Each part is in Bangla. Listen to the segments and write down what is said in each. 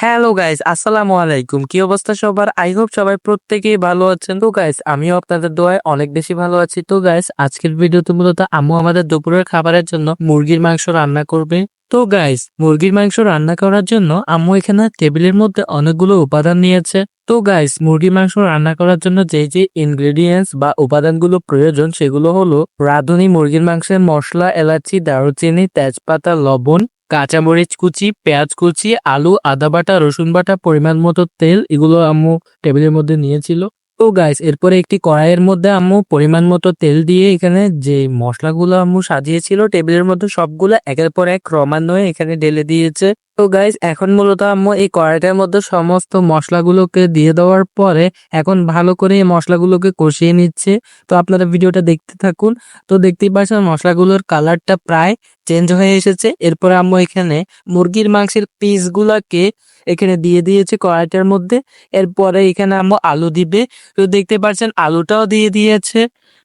হ্যালো গাইস, আসসালামু আলাইকুম। কি অবস্থা সবার? আই হোপ সবাই প্রত্যেকেই ভালো আছেন। তো গাইস, আমিও আপনাদের দোয়ায় অনেক বেশি ভালো আছি। তো গাইস, আজকের ভিডিওতে মূলত আম্মু আমাদের দুপুরের খাবারের জন্য মুরগির মাংস রান্না করবে। তো গাইস, মুরগির মাংস রান্না করার জন্য আম্মু এখানে টেবিলের মধ্যে অনেকগুলো উপাদান নিয়েছে। তো গাইস, মুরগির মাংস রান্না করার জন্য যে ইনগ্রেডিয়েন্টস বা উপাদানগুলো প্রয়োজন সেগুলো হলো রাঁধুনি মুরগির মাংসের মশলা, এলাচি, দারুচিনি, তেজপাতা, লবণ, কাঁচামরিচ কুচি, পেঁয়াজ কুচি, আলু, আদা বাটা, রসুন বাটা, পরিমাণ মতো তেল, এগুলো আম্মু টেবিলের মধ্যে নিয়েছিল। তো গাইস, এরপরে একটি কড়াইয়ের মধ্যে আম্মু পরিমাণ মতো তেল দিয়ে এখানে যে মশলাগুলো আম্মু সাজিয়েছিল টেবিলের মধ্যে সবগুলো একের পর এক ক্রমান্বয়ে এখানে ঢেলে দিয়েছে। তো গাইস, এখন মূলত আম্মু এই কড়াইটার মধ্যে সমস্ত মশলাগুলোকে দিয়ে দেওয়ার পরে এখন ভালো করে এই মশলাগুলোকে কষিয়ে নিচ্ছে। তো আপনারা ভিডিওটা দেখতে থাকুন। তো দেখতেই পাচ্ছেন মশলাগুলোর কালারটা প্রায় চেঞ্জ হয়ে এসেছে। এরপরে আম্মু এখানে মুরগির মাংসের পিসগুলাকে এখানে দিয়ে দিয়েছে কড়াইটার মধ্যে। এরপরে এখানে আম্মু আলু দিবে। তো দেখতে পাচ্ছেন আলুটাও দিয়ে দিয়েছে।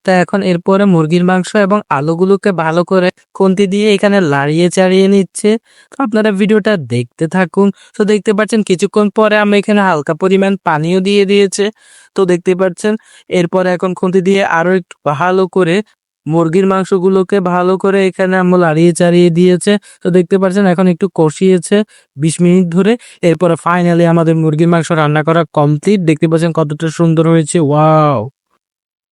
তা এখন এরপরে মুরগির মাংস এবং আলুগুলোকে ভালো করে খুন্তি দিয়ে এখানে লাড়িয়ে চাড়িয়ে নিচ্ছে। তো আপনারা ভিডিওটা দেখতে থাকুন। তো দেখতে পাচ্ছেন কিছুক্ষণ পরে আমি এখানে হালকা পরিমাণ পানিও দিয়ে দিয়েছে। তো দেখতে পাচ্ছেন এরপরে এখন খুন্তি দিয়ে আরো একটু ভালো করে মুরগির মাংসগুলোকে ভালো করে এখানে আম্মু লাড়িয়ে চাড়িয়ে দিয়েছে। তো দেখতে পাচ্ছেন এখন একটু কষিয়েছে ২০ মিনিট ধরে। এরপরে ফাইনালি আমাদের মুরগির মাংস রান্না করা কমপ্লিট। দেখতে পাচ্ছেন কতটা সুন্দর হয়েছে। ওয়াও!